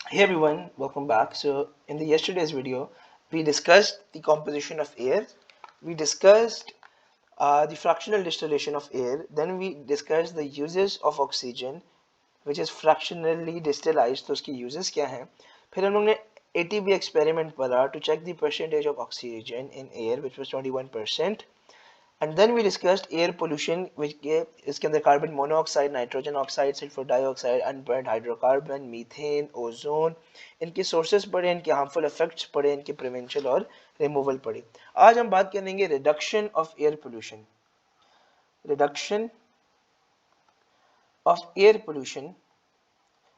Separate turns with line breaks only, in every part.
Hey everyone, welcome back. So, in the yesterday's video, we discussed the composition of air, we discussed the fractional distillation of air, then we discussed the uses of oxygen, which is fractionally distillized. तो उसकी uses क्या हैं? फिर हम लोग ने ATB experiment पढ़ा to check the percentage of oxygen in air, which was 21%. And then we discussed air pollution, which इसके अंदर carbon monoxide, nitrogen oxide, sulphur dioxide, unburned hydrocarbon, methane, ozone, इनके सोर्सेज पढ़े, इनके हार्मफुल इफेक्ट्स पढ़े, इनके prevention और removal पढ़े. आज हम बात करेंगे reduction of air pollution. Reduction of air pollution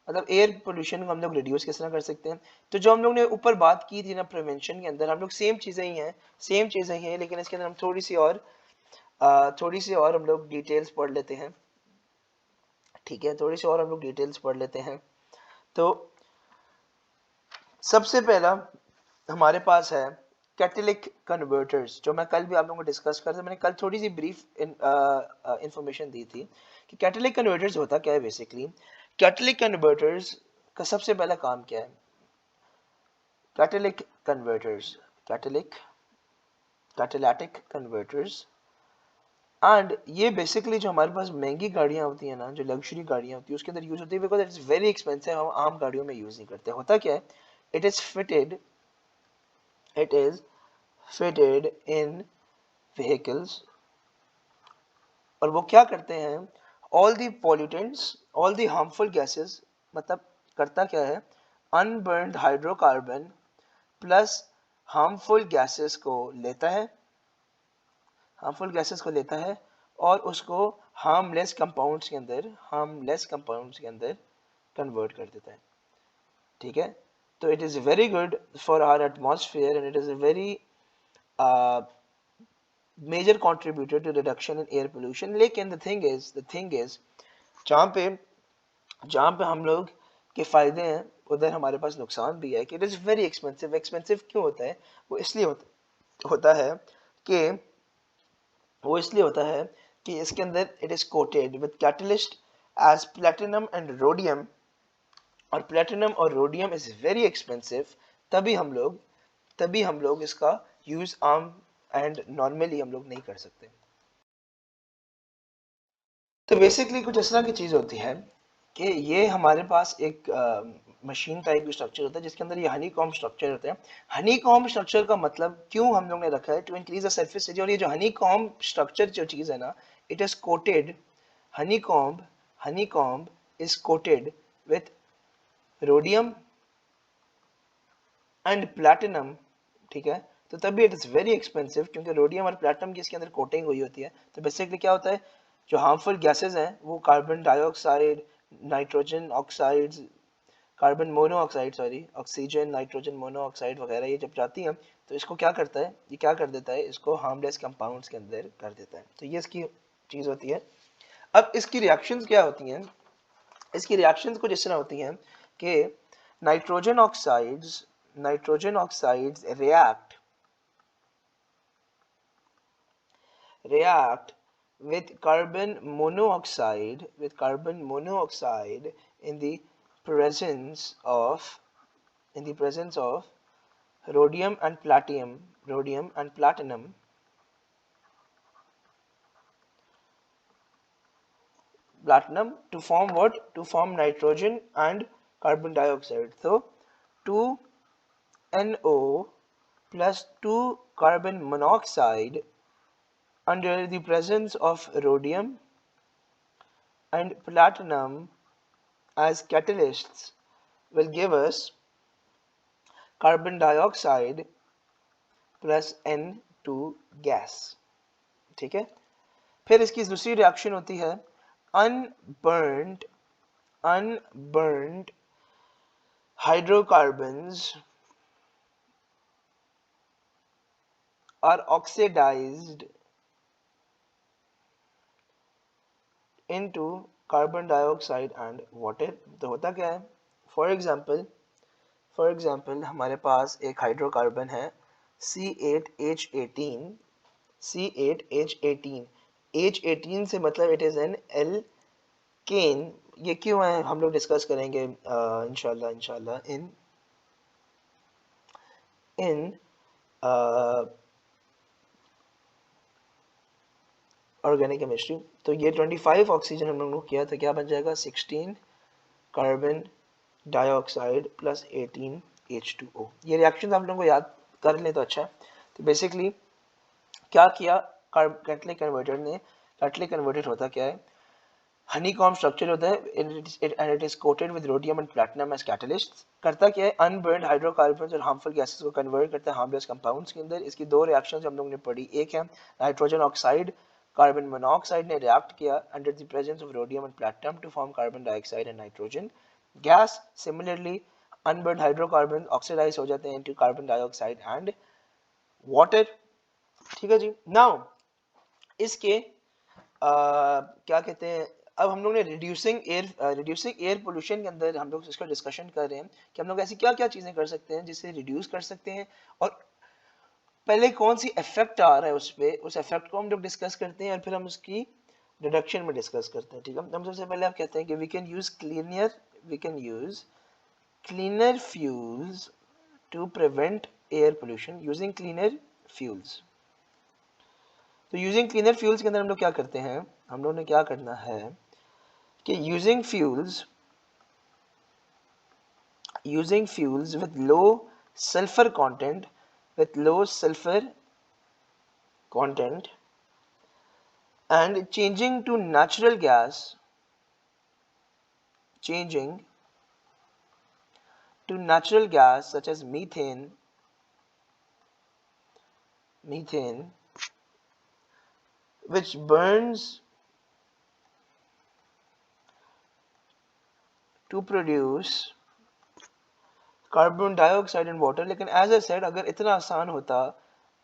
मतलब एयर पोल्यूशन को हम लोग रिड्यूस किस तरह कर सकते हैं. तो जो हम लोग ने ऊपर बात की थी ना प्रिवेंशन के अंदर, हम लोग सेम चीज़ें ही हैं, लेकिन इसके अंदर हम थोड़ी सी और हम लोग डिटेल्स पढ़ लेते हैं. ठीक है, थोड़ी सी और हम लोग डिटेल्स पढ़ लेते हैं. तो सबसे पहला हमारे पास है कैटेलिक कन्वर्टर्स, जो मैं कल भी आप लोगों को डिस्कस कर था. मैंने कल थोड़ी सी ब्रीफ इंफॉर्मेशन दी थी कि कैटेलिक कन्वर्टर्स होता क्या है. बेसिकली कैटेलिक कन्वर्टर्स का सबसे पहला काम क्या है. कैटेलिक कन्वर्टर्स, कैटेलिटिक कन्वर्टर्स, एंड ये बेसिकली जो हमारे पास महंगी गाड़ियाँ होती हैं ना, जो लग्जरी गाड़ियाँ होती है, उसके अंदर यूज होती है, बिकॉज इट्स वेरी एक्सपेंसिव. हम आम गाड़ियों में यूज नहीं करते. होता क्या है, it is fitted it is fitted in vehicles, और वो क्या करते हैं, all the pollutants, all the harmful gases, मतलब करता क्या है, unburned hydrocarbon plus harmful gases को लेता है, और उसको हार्मलेस कंपाउंड्स के अंदर कन्वर्ट कर देता है. ठीक है, तो it is very good for our atmosphere and it is a very major contributor to reduction in air pollution. लेकिन द थिंग इज जहाँ पे हम लोग के फायदे हैं, उधर हमारे पास नुकसान भी है कि it is very expensive. Expensive क्यों होता है? वो इसलिए होता है कि इसके अंदर it is coated with catalyst as platinum and rhodium, और प्लेटिनम और रोडियम इज वेरी एक्सपेंसिव. तभी हम लोग इसका यूज आम एंड नॉर्मली हम लोग नहीं कर सकते. तो बेसिकली कुछ इस तरह की चीज होती है कि ये हमारे पास एक मशीन टाइप की स्ट्रक्चर होता है, जिसके अंदर ये हनी कॉम्ब स्ट्रक्चर होते हैं. हनी कॉम्ब स्ट्रक्चर का मतलब क्यों हम लोग ने रखा है, to increase the surface area. और ये जो हनी कॉम्ब स्ट्रक्चर जो चीज है ना, it is coated, Honey comb is coated with rhodium and platinum. ठीक है, तो तभी इट इज़ वेरी एक्सपेंसिव, क्योंकि रोडियम और प्लैटिनम की इसके अंदर कोटिंग हुई होती है. तो बेसिकली क्या होता है, जो हार्मफुल गैसेस हैं वो carbon dioxide, nitrogen oxides, carbon monoxide, sorry, oxygen, nitrogen monoxide वगैरह, ये जब जाती हैं तो इसको क्या करता है, ये क्या कर देता है, इसको हार्मलेस कंपाउंड्स के अंदर कर देता है. तो ये इसकी चीज़ होती है. अब इसकी रिएक्शंस क्या होती हैं? इसकी रिएक्शंस कुछ इस तरह होती हैं कि nitrogen oxides react with carbon monoxide in the presence of rhodium and platinum to form what? To form nitrogen and carbon dioxide. So 2NO plus 2 carbon monoxide under the presence of rhodium and platinum as catalysts will give us carbon dioxide plus N2 gas. ठीक है, फिर इसकी दूसरी reaction होती है unburned hydrocarbons are oxidized into carbon dioxide and water. तो होता क्या है, फॉर एग्जाम्पल हमारे पास एक हाइड्रोकार्बन है C8H18. H18 से मतलब इट इज एन एल्केन, ये क्यों है हम लोग डिस्कस करेंगे इंशाल्लाह इन ऑर्गेनिक केमिस्ट्री। तो ये 25 ऑक्सीजन हम लोगों ने किया तो क्या बन जाएगा 16 कार्बन डाइऑक्साइड प्लस 18 H2O। ये रिएक्शन आप लोगों को याद कर लें तो अच्छा है। तो बेसिकली क्या किया कैटलिक कन्वर्टर ने, कैटलिक कन्वर्टर होता क्या है, हनीकॉम्ब स्ट्रक्चर होता है and it is coated with rhodium and platinum as catalyst. करता क्या है, अनबर्न्ड हाइड्रोकार्बन्स और हार्मफुल गैसेस को कन्वर्ट करता है हार्मलेस कंपाउंड्स के अंदर। इसकी दो रिएक्शंस हम लोगों ने पढ़ी, एक है नाइट्रोजन ऑक्साइड, कार्बन मोनोऑक्साइड ने रिएक्ट किया under the presence of rhodium and platinum to form carbon dioxide and nitrogen gas. Similarly unburned hydrocarbon oxidise हो जाते हैं into carbon dioxide and water. ठीक है जी। नाउ इसके क्या कहते हैं, अब हम लोग ने रिड्यूसिंग एयर पोल्यूशन के अंदर हम लोग इसका डिस्कशन कर रहे हैं कि हम लोग ऐसी क्या क्या चीजें कर सकते हैं जिससे रिड्यूस कर सकते हैं, और पहले कौन सी इफेक्ट आ रहा है उस पे, उस इफेक्ट को हम लोग डिस्कस करते हैं और फिर हम उसकी रिडक्शन में डिस्कस करते हैं। ठीक है, हम सबसे पहले आप कहते हैं कि we can use cleaner fuels to prevent air pollution using cleaner fuels. तो यूजिंग क्लीनर फ्यूल्स के अंदर हम लोग क्या करते हैं, हम लोग ने क्या करना है कि using fuels with low sulfur content and changing to natural gas such as methane which burns to produce carbon dioxide and water. लेकिन एज ए सेड अगर इतना आसान होता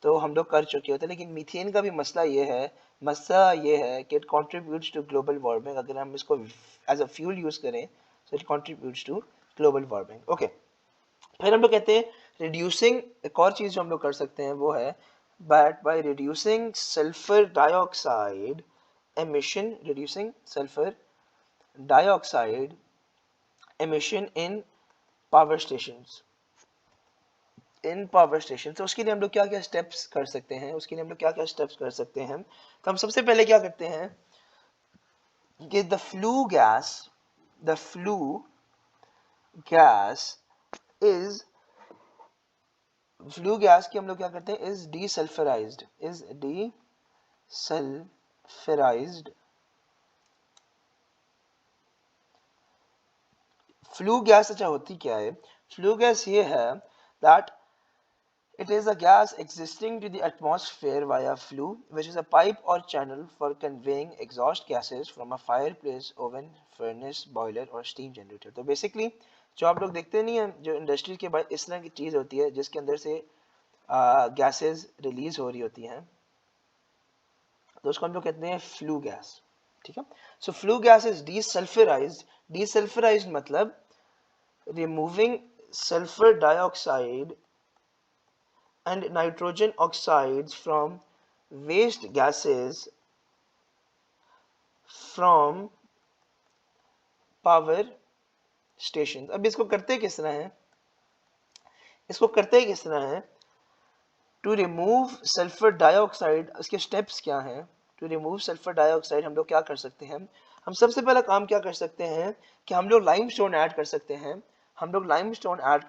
तो हम लोग कर चुके होते, लेकिन मीथेन का भी मसला ये है कि it contributes to global warming. अगर हम इसको एज अ फ्यूल यूज करें तो it contributes to global warming. Okay, फिर हम लोग कहते हैं रिड्यूसिंग, एक और चीज जो हम लोग कर सकते हैं वो है by reducing sulphur dioxide emission in power station. तो उसके लिए हम लोग क्या क्या स्टेप्स कर सकते हैं, तो हम सबसे पहले क्या करते हैं कि द फ्लू गैस की हम लोग क्या करते हैं इज डीसल्फराइज्ड फ्लू गैस। अच्छा होती क्या है फ्लू गैस, ये है that it is a gas existing to the atmosphere via flue, which is a pipe or channel for conveying exhaust gases from a fireplace, oven, furnace, boiler or steam generator। तो basically जो आप लोग देखते नहीं है, जो industry के बाद इस तरह की चीज होती है जिसके अंदर से गैसेस रिलीज हो रही होती हैं, तो उसको हम लोग कहते हैं फ्लू गैस। ठीक है, सो फ्लू गैस इज डीसल्फराइज्ड मतलब removing sulfur dioxide and nitrogen oxides from waste gases from power stations। अब इसको करते किस तरह है, टू रिमूव सल्फर डाइऑक्साइड, इसके स्टेप्स क्या हैं। टू रिमूव सल्फर डाइऑक्साइड हम लोग क्या कर सकते हैं, हम सबसे पहला काम क्या कर सकते हैं कि हम लोग लाइमस्टोन ऐड कर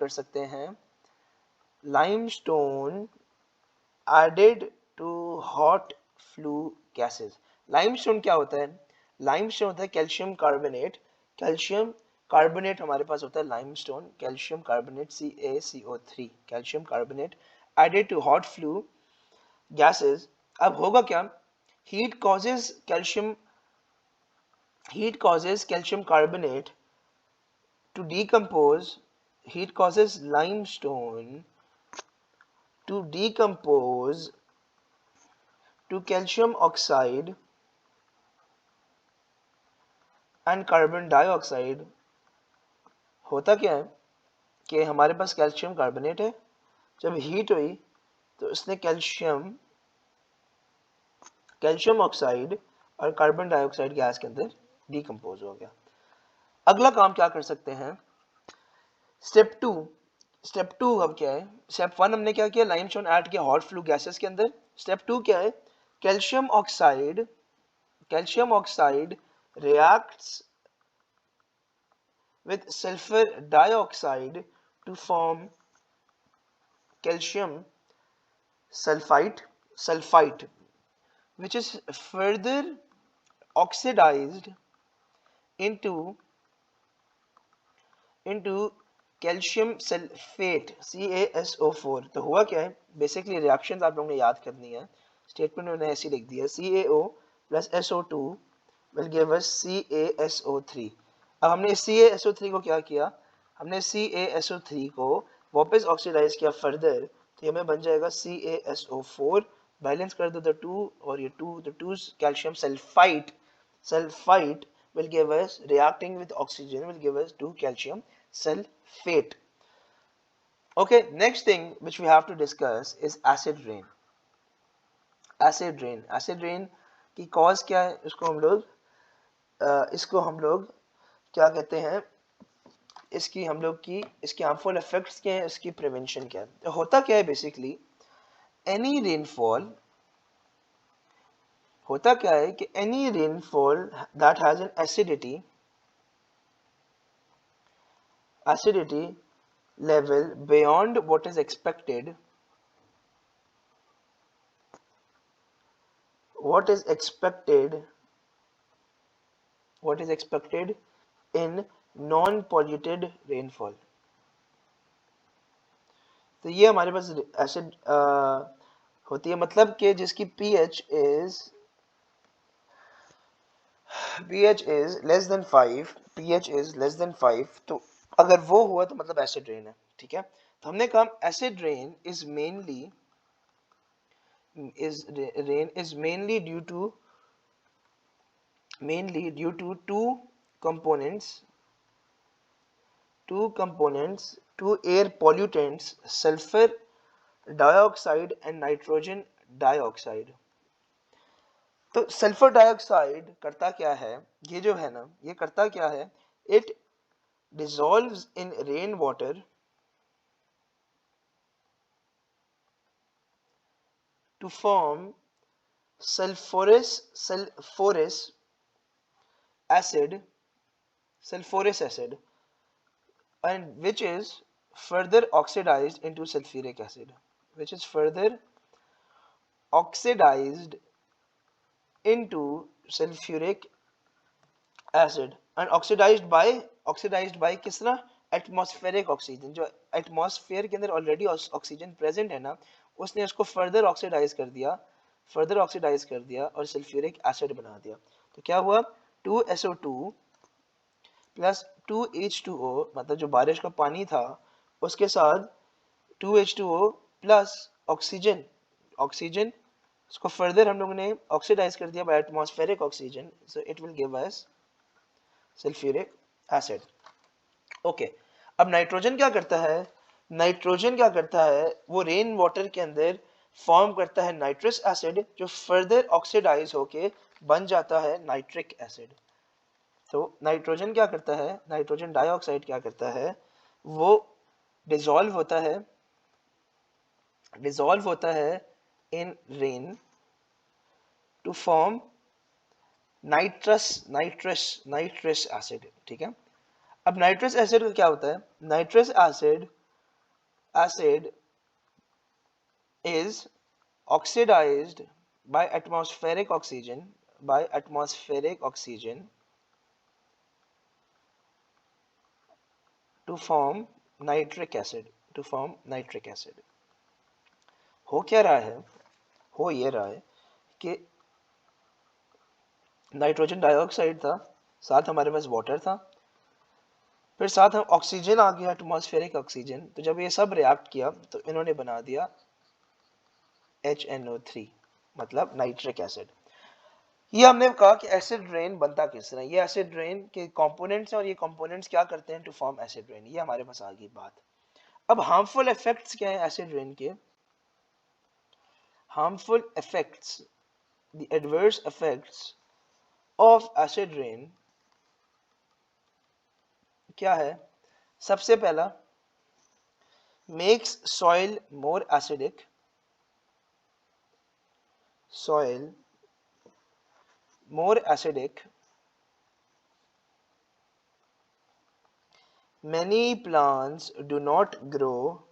सकते हैं, limestone added to hot flue gases. Limestone क्या होता है, लाइमस्टोन होता है कैल्शियम कार्बोनेट हमारे पास होता है limestone, calcium carbonate CaCO3, calcium carbonate added to hot flue gases. अब होगा क्या, heat causes calcium carbonate to decompose, heat causes limestone to decompose to calcium oxide and carbon dioxide। होता क्या है कि हमारे पास कैल्शियम कार्बोनेट है, जब हीट हुई तो उसने कैल्शियम ऑक्साइड और कार्बन डाइऑक्साइड गैस के अंदर डिकम्पोज हो गया। अगला काम क्या कर सकते हैं, स्टेप टू अब क्या है, स्टेप वन हमने क्या किया, लाइमस्टोन ऐड किया हॉट फ्लू गैसेस के अंदर। स्टेप टू क्या है, calcium oxide reacts with sulfur dioxide to form calcium sulfite, which is further oxidized into calcium sulphate CaSO4। तो हुआ क्या है, बेसिकली रिएक्शंस आप लोगों ने याद करनी है, स्टेटमेंट में ऐसी लिख दिया, CaO plus SO2 will give us CaSO3। अब हमने CaSO3 को क्या किया, हमने CaSO3 को वापस ऑक्सीडाइज किया फर्दर, तो हमें बन जाएगा CaSO4, बैलेंस कर दो द टू, और ये two calcium sulphite will give us, reacting with oxygen will give us 2 calcium sulfate. Okay, next thing which we have to discuss is acid rain. Acid rain की cause क्या है, इसको हम लोग क्या कहते हैं, इसकी हार्मफुल इफेक्ट्स क्या है, इसकी प्रिवेंशन क्या है। तो होता क्या है, बेसिकली एनी रेनफॉल, होता क्या है कि any rainfall that has an acidity level beyond what is expected in non polluted rainfall। तो ये हमारे पास एसिड होती है, मतलब कि जिसकी pH is less than 5, तो अगर वो हुआ तो मतलब एसिड रेन है, ठीक है। तो हमने कहा acid rain is mainly due to two components, two air pollutants, sulfur dioxide and nitrogen dioxide। तो सल्फर डाइऑक्साइड करता क्या है, ये जो है ना, ये करता क्या है, it dissolves in rainwater to form sulfurous acid, and which is further oxidized into sulfuric acid, and oxidized by किस तरह, एटमॉस्फेरिक ऑक्सीजन। जो एटमॉस्फेयर के अंदर ऑलरेडी ऑक्सीजन प्रेजेंट है ना, उसने उसको फर्दर ऑक्सीडाइज कर दिया और सल्फ्यूरिक एसिड बना दिया। तो क्या हुआ, 2SO2 प्लस 2H2O, मतलब जो बारिश का पानी था उसके साथ 2H2O प्लस ऑक्सीजन उसको फर्दर हम लोगों ने ऑक्सीडाइज कर दिया by atmospheric oxygen, so it will give us sulphuric acid. Okay, अब नाइट्रोजन क्या करता है, वो रेन वाटर के अंदर फॉर्म करता है नाइट्रस एसिड, जो फर्दर ऑक्सीडाइज होके बन जाता है नाइट्रिक एसिड। तो नाइट्रोजन क्या करता है, नाइट्रोजन डाइऑक्साइड क्या करता है, वो डिसॉल्व होता है in rain to form nitrous acid, ठीक है। अब नाइट्रस एसिड का क्या होता है, nitrous acid is oxidised by atmospheric oxygen to form nitric acid हो क्या रहा है, हो ये रहा है कि नाइट्रोजन डाइऑक्साइड था, साथ हमारे पास वाटर था, फिर साथ हम ऑक्सीजन आ गया, एटमॉस्फेरिक ऑक्सीजन। तो जब ये सब रिएक्ट किया तो इन्होंने बना दिया HNO3, मतलब नाइट्रिक एसिड। ये हमने कहा कि एसिड रेन बनता किस तरह, ये एसिड रेन के कंपोनेंट्स हैं और ये कंपोनेंट्स क्या करते हैं टू फॉर्म एसिड रेन, ये हमारे पास आ गई बात। अब हार्मफुल इफेक्ट्स क्या है एसिड रेन के, harmful effects, the adverse effects of acid rain क्या है? सबसे पहला, makes soil more acidic. Soil more acidic. Many plants do not grow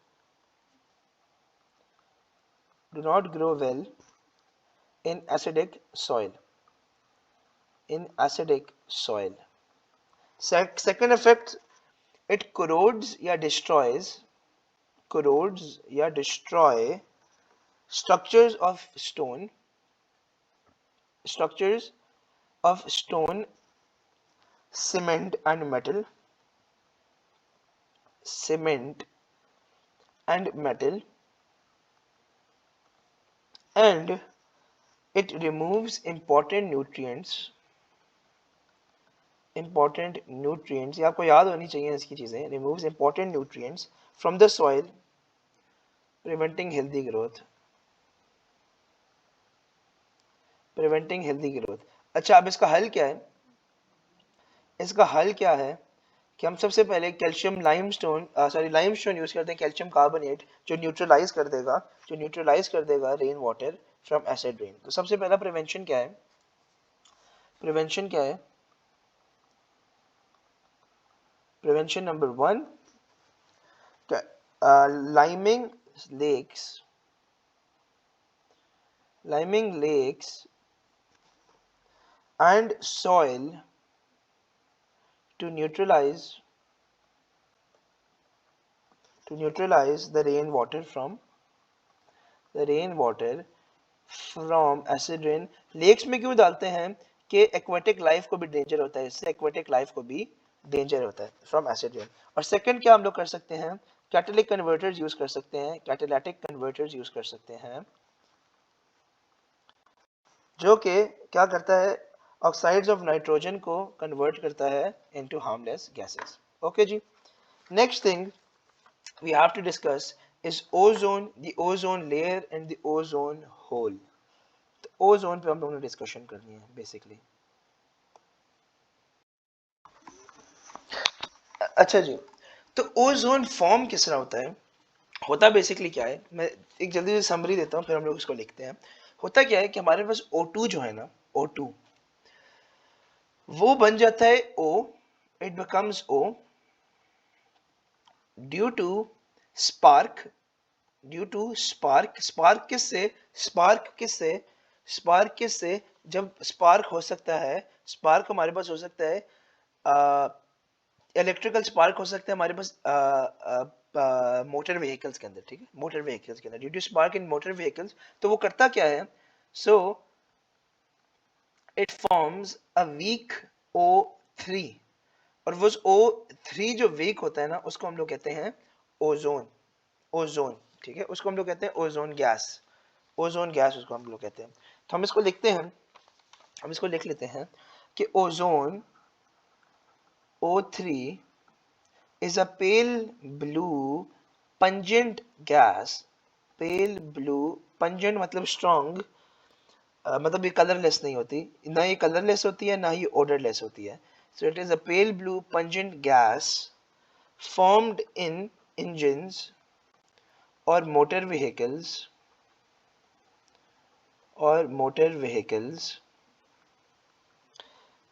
well in acidic soil. In acidic soil. Second effect, it corrodes या destroy structures of stone, cement and metal, cement and metal, and it removes important nutrients, ये आपको याद होनी चाहिए इसकी चीजें, removes important nutrients from the soil, preventing healthy growth. अच्छा, अब इसका हल क्या है? इसका हल क्या है कि हम सबसे पहले लाइमस्टोन यूज करते हैं, कैल्शियम कार्बोनेट, जो न्यूट्रलाइज कर देगा rain water from acid rain. तो सबसे पहला प्रिवेंशन क्या है? Prevention number 1, liming lakes and soil to neutralize the rainwater from acid rain. Lakes में क्यों डालते हैं? कि एक्वेटिक लाइफ को भी डेंजर होता है, इससे एक्वेटिक लाइफ को भी डेंजर होता है फ्रॉम एसिड रेन। और सेकंड क्या हम लोग कर सकते हैं? कैटालिटिक कन्वर्टर्स यूज कर सकते हैं, जो कि क्या करता है? ऑक्साइड्स ऑफ नाइट्रोजन को कन्वर्ट करता है इनटू हार्मलेस गैसेस। ओके जी। Next thing we have to discuss is ozone, the ozone layer and the ozone hole. तो ओजोन पे हम लोगों ने डिस्कशन करनी है बेसिकली। अच्छा जी, तो ओजोन फॉर्म किस तरह होता है? होता बेसिकली क्या है, मैं एक जल्दी से समरी देता हूँ, फिर हम लोग इसको लिखते हैं। होता क्या है कि हमारे पास O2 जो है ना, O2 वो बन जाता है O, it becomes O due to spark spark किससे? जब स्पार्क हो सकता है, स्पार्क हमारे पास हो सकता है, इलेक्ट्रिकल स्पार्क हो सकता है हमारे पास मोटर व्हीकल्स के अंदर, ठीक है, मोटर व्हीकल्स के अंदर, due to spark in motor vehicles. तो वो करता क्या है? So it forms a weak O3, और वो O3 जो वीक होता है ना, उसको हम लोग कहते हैं ओजोन, ठीक है, उसको हम लोग कहते हैं ओजोन गैस उसको हम लोग कहते हैं। तो हम इसको लिख लेते हैं कि ozone O3 is a pale blue pungent gas. pale blue pungent मतलब strong, मतलब ये कलरलेस नहीं होती, ना ये कलरलेस होती है, ना ही odorless होती है। So it is a pale blue pungent gas formed in engines or motor vehicles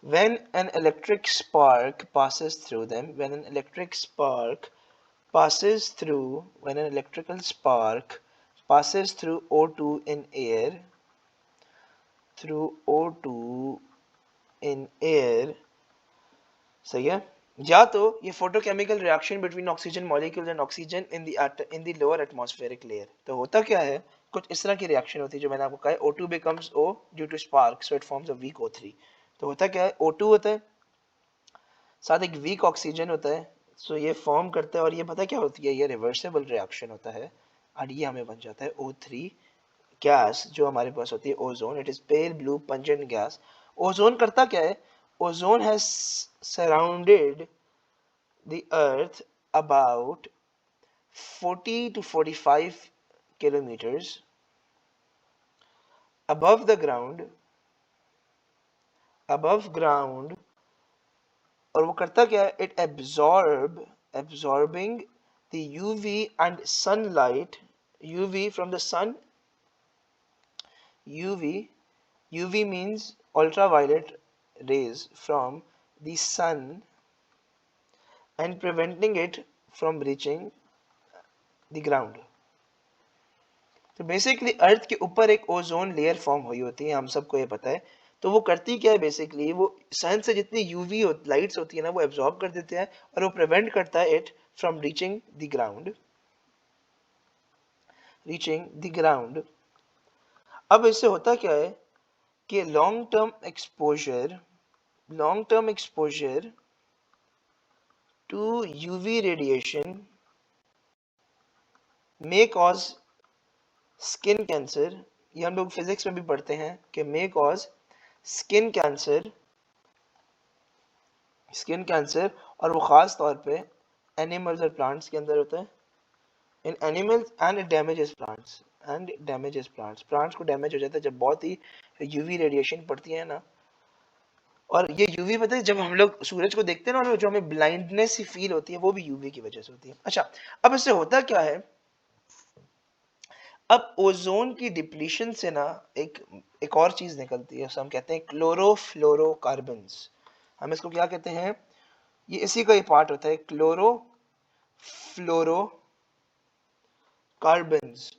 when an electric spark passes through them. When an electrical spark passes through O2 in air, सही है? या तो ये photochemical reaction between oxygen molecules and oxygen in the lower atmospheric layer. तो होता क्या है, कुछ इस तरह की रिएक्शन होती है जो मैंने आपको कहा, O2 becomes O due to spark, so it forms a weak O3। तो होता क्या है, O2 होता है, साथ एक वीक ऑक्सीजन होता है, सो ये फॉर्म करता है, और ये पता क्या होती है, ये रिवर्सिबल रिएक्शन होता है, और ये हमें बन जाता है O3 गैस, जो हमारे पास होती है ozone. It is pale blue pungent gas. Ozone करता क्या है? Ozone has surrounded the earth about 40 to 45 kilometers above the ground और वो करता क्या है, it absorbing the UV and sunlight, UV from the sun, UV means ultraviolet rays from the sun and preventing it from reaching the ground. तो basically earth के ऊपर एक ozone layer form हुई होती है, हम सबको ये पता है। तो वो करती क्या है, बेसिकली वो सन से जितनी यूवी लाइट्स होती है ना, वो एब्जॉर्ब कर देते हैं और वो प्रिवेंट करता है it from reaching the ground. अब इससे होता क्या है कि long term exposure to UV radiation may cause skin cancer. ये हम लोग फिजिक्स में भी पढ़ते हैं कि may cause स्किन कैंसर, और वो खास तौर पे एनिमल्स और प्लांट्स के अंदर होता है। In animals and it damages plants, plants को डैमेज हो जाता है जब बहुत ही यूवी रेडिएशन पड़ती है ना। और ये यूवी पता है, जब हम लोग सूरज को देखते हैं ना, जो हमें ब्लाइंडनेस ही फील होती है, वो भी यूवी की वजह से होती है। अच्छा, अब इससे होता क्या है, अब ओजोन की डिप्लीशन से ना एक और चीज निकलती है, हम कहते हैं क्लोरोफ्लोरोकार्बन्स। हम इसको क्या कहते हैं, ये इसी का ही पार्ट होता है, क्लोरोफ्लोरोकार्बन्स।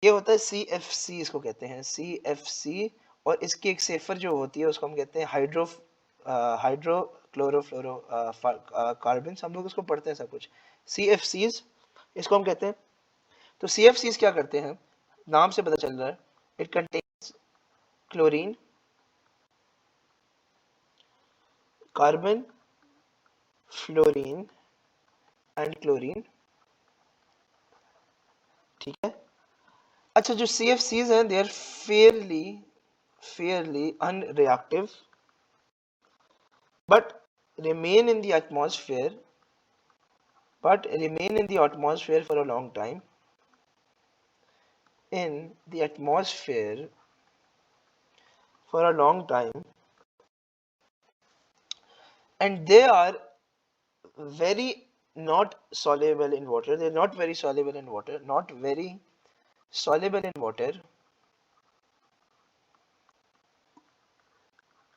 ये होता है CFC, इसको कहते हैं CFC। और इसकी एक सेफर जो होती है उसको हम कहते हैं हाइड्रोक्लोरोफ्लोरो कार्बन्स। हम लोग इसको पढ़ते हैं सब कुछ, CFCs इसको हम कहते हैं। तो CFCs क्या करते हैं, नाम से पता चल रहा है, it contains chlorine, carbon, fluorine and chlorine. ठीक है। अच्छा, जो CFCs हैं they are fairly unreactive but remain in the atmosphere for a long time, and they are very not soluble in water. They're not very soluble in water,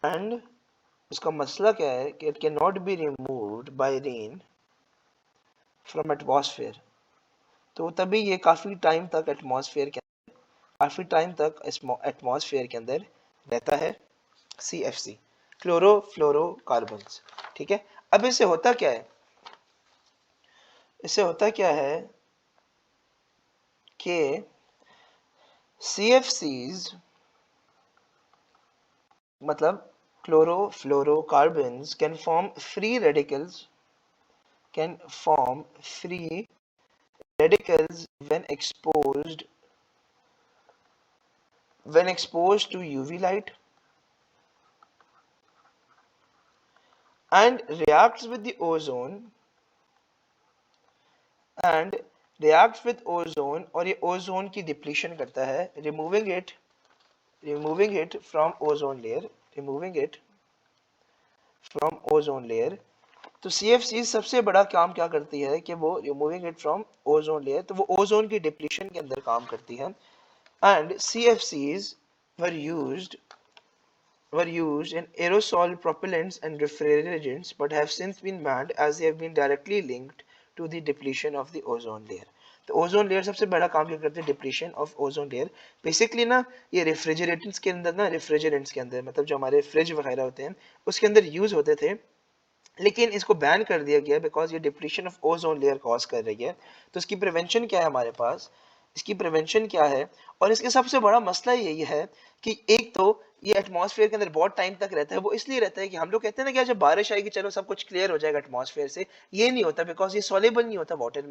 and इसका मसला क्या है कि it cannot be removed by rain from atmosphere। तो तभी ये काफी time तक एटमॉस्फेयर के अंदर रहता है, CFC, क्लोरोफ्लोरोकार्बन्स। ठीक है। अब इससे होता क्या है, कि CFCs मतलब chlorofluorocarbons can form free radicals when exposed to UV light and reacts with ozone और ये ओजोन की डिप्लीशन करता है, removing it from ozone layer। तो CFC सबसे बड़ा काम क्या करती है कि वो removing it from ozone layer, तो वो ओजोन की डिप्लीशन के अंदर काम करती है। And CFCs were used in aerosol propellants and refrigerants but have since been banned as they have been directly linked to the depletion of the ozone layer। तो ozone layer सबसे बड़ा काम क्या करते हैं, depletion of ozone layer. Basically ना ये refrigerators के अंदर मतलब जो हमारे फ्रिज वगैरह होते हैं उसके अंदर यूज होते थे, लेकिन इसको बैन कर दिया गया बिकॉज ये depletion of ozone layer cause कर रही है। तो इसकी प्रिवेंशन क्या है हमारे पास, और इसके सबसे बड़ा मसला यही है कि एक तो ये एटमॉस्फेयर के अंदर बहुत टाइम तक रहता है। वो इसलिए रहता है कि हम लोग कहते हैं ना कि जब बारिश आएगी चलो सब कुछ क्लियर हो जाएगा एटमॉस्फेयर से, ये नहीं होता बिकॉज ये सॉल्युबल नहीं होता वाटर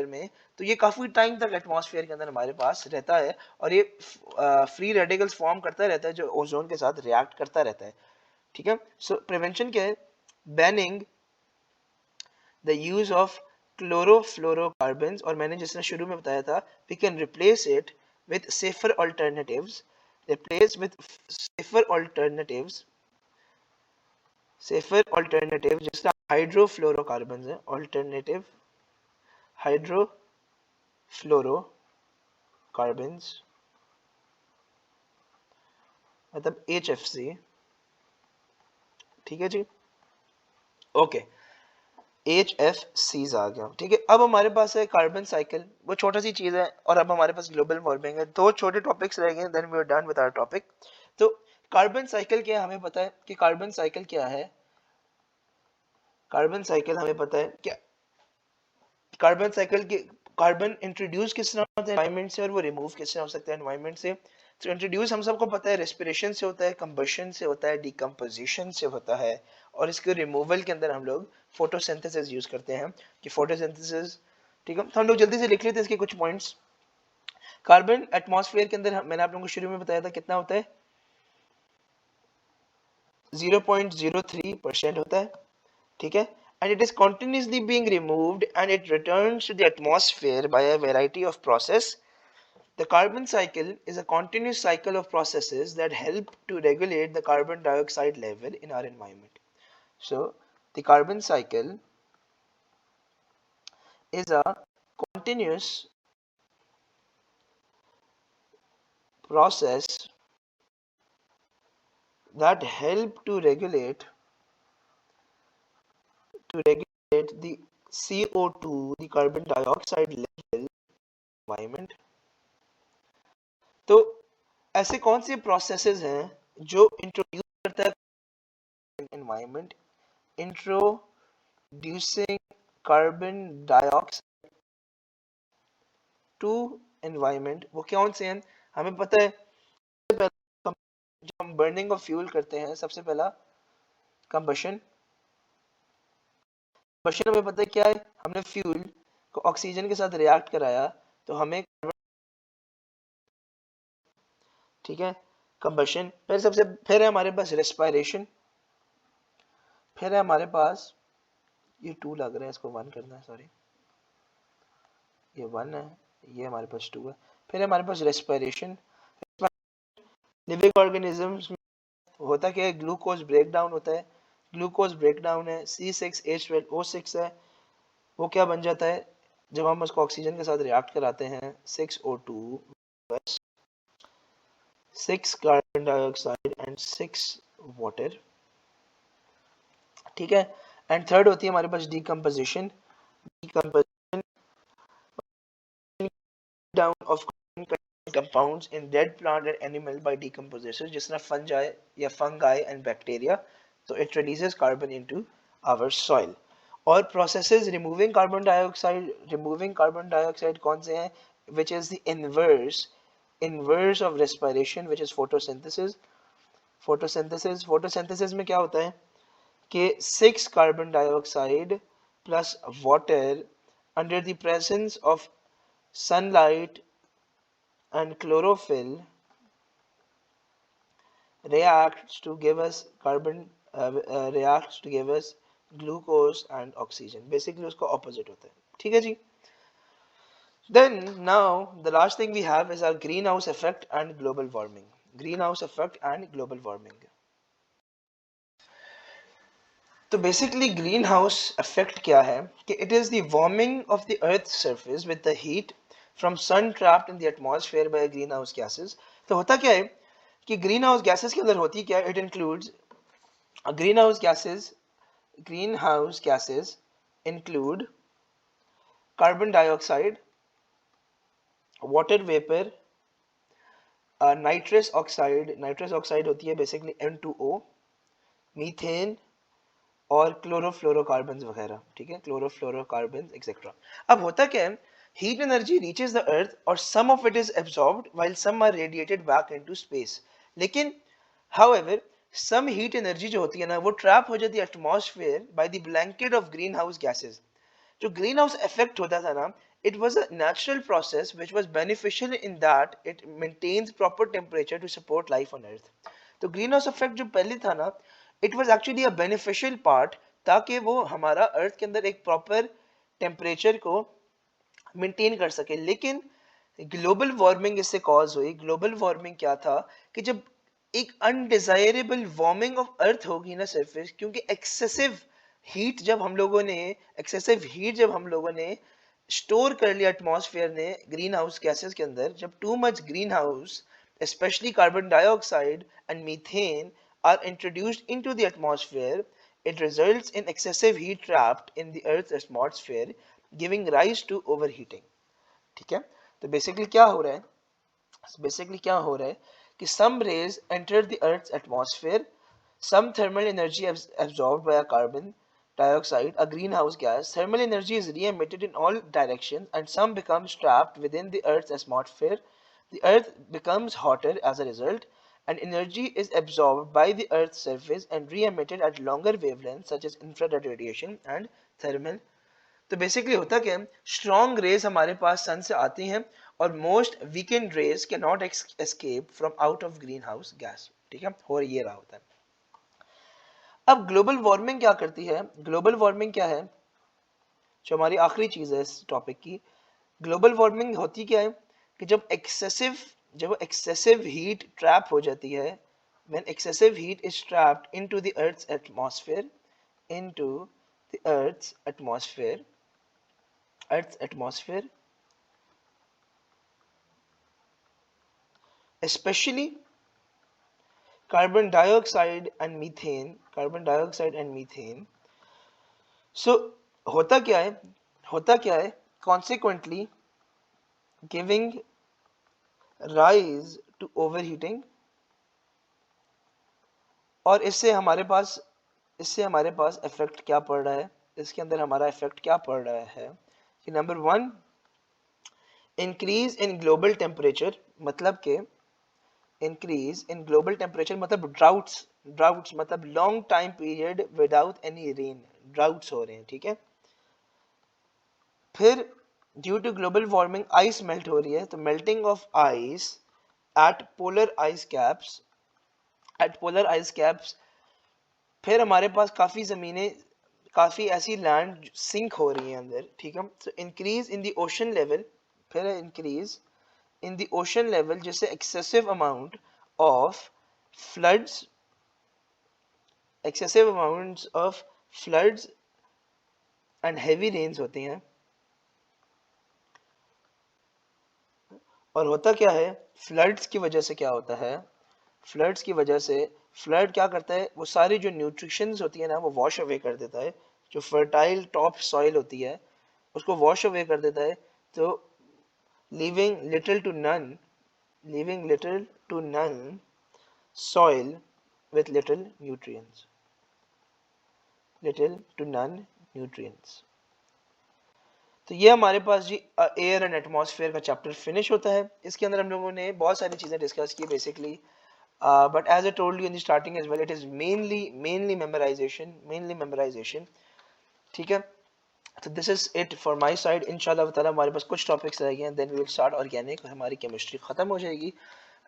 में। तो ये काफी टाइम तक एटमॉस्फेयर के अंदर हमारे पास रहता है और ये फ्री रेडिकल्स फॉर्म करता रहता है जो ओजोन के साथ रिएक्ट करता रहता है। ठीक है। सो प्रिवेंशन क्या है, banning the use of chlorofluorocarbons, और मैंने जिसने शुरू में बताया था we can replace it with safer alternatives safer alternative जिसका हाइड्रोफ्लोरोकार्बन है, ऑल्टरनेटिव हाइड्रोफ्लोरोकार्बन मतलब HFC, ठीक है जी, ओके, HFCs आ गया, ठीक है। अब हमारे पास है कार्बन साइकिल, वो छोटा सी चीज है, और अब हमारे पास ग्लोबल वार्मिंग है। दो छोटे टॉपिक्स रह गए, then we are done with our topic. तो कार्बन साइकिल क्या है, हमें पता है कि कार्बन साइकिल क्या है। कार्बन साइकिल हमें पता है क्या, कार्बन साइकिल के कार्बन इंट्रोड्यूस किस तरह होता है एनवायरनमेंट से, और वो रिमूव किस तरह हो सकता है एनवायरनमेंट से। तो इंट्रोड्यूस हम सबको पता है रेस्पिरेशन से होता है, कंबशन से होता है, डिकम्पोजिशन से होता है, और इसके रिमूवल के अंदर हम लोग फोटोसिंथेसिस यूज करते हैं कि फोटोसिंथेसिस, ठीक है। तो हम लोग जल्दी से लिख लेते हैं इसके कुछ पॉइंट्स। कार्बन एटमॉस्फेयर के अंदर मैंने आप लोगों को शुरू में बताया था कितना होता है, 0.03% होता है, ठीक है। And it is continuously being removed and it returns to the atmosphere by a variety of process. The carbon cycle is a continuous cycle of processes that help to regulate the carbon dioxide level in our environment. So the carbon cycle is a continuous process that help to regulate the CO2, the carbon dioxide level environment. तो ऐसे कौन से processes हैं जो introduce करता है environment, introducing carbon dioxide to environment, वो कौन से हैं हमें पता है। जब हम बर्निंग ऑफ फ्यूल करते हैं, सबसे पहला कंबशन, कंबशन हमें पता है क्या है, हमने फ्यूल को ऑक्सीजन के साथ रिएक्ट कराया तो हमें, ठीक है, कंबशन। फिर है हमारे पास रेस्पिरेशन, फिर है हमारे पास, ये 2 लग रहा है, इसको 1 करना है, सॉरी, ये 1 है, ये हमारे पास 2 है। फिर हमारे पास रेस्पिरेशन, लिविंग ऑर्गेनिजम्स में होता क्या है, ग्लूकोज ब्रेक डाउन होता है, ग्लूकोज ब्रेक डाउन है, C6H12O6 है, वो क्या बन जाता है जब हम उसको ऑक्सीजन के साथ रिएक्ट कराते हैं, 6O2 6 carbon dioxide and 6 water, ठीक है। एंड थर्ड होती है हमारे पास decomposition, decomposition down of compounds in dead plant and animal by decomposition, जिस तरह fungi या fungi and bacteria, so it releases carbon into our soil. और processes removing carbon dioxide कौन से हैं, which is the inverse of respiration, which is photosynthesis. photosynthesis में क्या होता है कि 6 carbon dioxide plus water under the presence of sunlight and chlorophyll reacts to give us glucose and oxygen. Basically उसका opposite होता है, ठीक है जी। Then now the last thing we have is our greenhouse effect and global warming. Greenhouse effect and global warming. तो basically greenhouse effect क्या है कि it is the warming of the earth's surface with the heat from sun trapped in the atmosphere by greenhouse gases. तो होता क्या है कि greenhouse gases के अंदर होती क्या है, it includes greenhouse gases include carbon dioxide, water vapor, nitrous oxide होती है basically N2O, मीथेन और क्लोरोफ्लोरोकार्बन वगैरह, ठीक है, क्लोरोफ्लोरोकार्बन एक्सेट्रा। अब होता क्या है, heat energy reaches the earth और some of it is absorbed while some are radiated back into space. लेकिन however some heat energy जो होती है ना, वो ट्रैप हो जाती है atmosphere by the blanket of greenhouse gases. जो greenhouse effect होता था ना, it was a natural process which was beneficial in that it maintains proper temperature to support life on earth. तो greenhouse effect जो पहले था ना, it was actually a beneficial part, ताकि वो हमारा अर्थ के अंदर एक प्रॉपर टेम्परेचर को मेंटेन कर सके। लेकिन ग्लोबल वार्मिंग इससे कॉज हुई। ग्लोबल वार्मिंग क्या था कि जब एक अनडिजायरेबल वार्मिंग ऑफ अर्थ होगी ना सरफेस, क्योंकि एक्सेसिव हीट जब हम लोगों ने स्टोर कर लिया एटमॉस्फेयर ने ग्रीन हाउस गैसेस के अंदर, जब too much green house especially carbon dioxide and methane are introduced into the atmosphere, it results in excessive heat trapped in the earth's atmosphere, giving rise to overheating. ठीक है, तो basically क्या हो रहा है कि some rays enter the earth's atmosphere, some thermal energy is absorbed by a carbon dioxide, a greenhouse gas. Thermal energy is re-emitted in all directions and some becomes trapped within the earth's atmosphere. The earth becomes hotter as a result, and energy is absorbed by the earth's surface and re-emitted at longer wavelengths such as infrared radiation and thermal. तो basically होता क्या है, strong raise हमारे पास सन से आती हैं और most weekend raise can not escape from out of green house gas. ठीक है, और ये रहा होता है। अब ग्लोबल वार्मिंग क्या करती है? ग्लोबल वार्मिंग क्या है, जो हमारी आखिरी चीज है इस टॉपिक की। ग्लोबल वार्मिंग होती क्या है कि जब एक्सेसिव हीट ट्रैप हो जाती है, when excessive heat is trapped into the earth's atmosphere, especially carbon dioxide and methane. So होता क्या है consequently giving rise to overheating, और इससे हमारे पास इफेक्ट क्या पड़ रहा है, इसके अंदर हमारा इफेक्ट क्या पड़ रहा है कि number 1, increase in global temperature, मतलब के इंक्रीज इन ग्लोबल टेम्परेचर मतलब ड्राउट्स मतलब long time period without any rain, droughts हो रहे हैं। ठीक है, फिर due to global warming ice melt हो रही है, तो melting of ice at polar ice caps, फिर हमारे पास काफी ऐसी लैंड सिंक हो रही है अंदर। ठीक है, तो increase in the ocean level, फिर increase in the ocean level जिससे excessive amount of floods and heavy rains होती हैं। और होता क्या है, फ्लड्स की वजह से क्या होता है, फ्लड क्या करता है, वो सारी जो न्यूट्रिशंस होती है ना वो वॉश अवे कर देता है, जो फर्टाइल टॉप सॉइल होती है उसको वॉश अवे कर देता है, तो leaving little to none soil with little to none nutrients. तो ये हमारे पास जी एयर एंड एटमॉस्फेयर का चैप्टर फिनिश होता है। इसके अंदर हम लोगों ने बहुत सारी चीज़ें डिस्कस की basically, but as I told you in the starting as well, it is mainly memorisation. ठीक है, तो this is it for my side. इंशाल्लाह ताला हमारे पास कुछ टॉपिक्स रह गए हैं, then we will start organic, हमारी केमिस्ट्री ख़त्म हो जाएगी,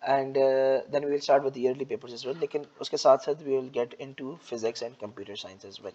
and then we will start with yearly papers as well, लेकिन उसके साथ साथ we will get into physics and computer science as well.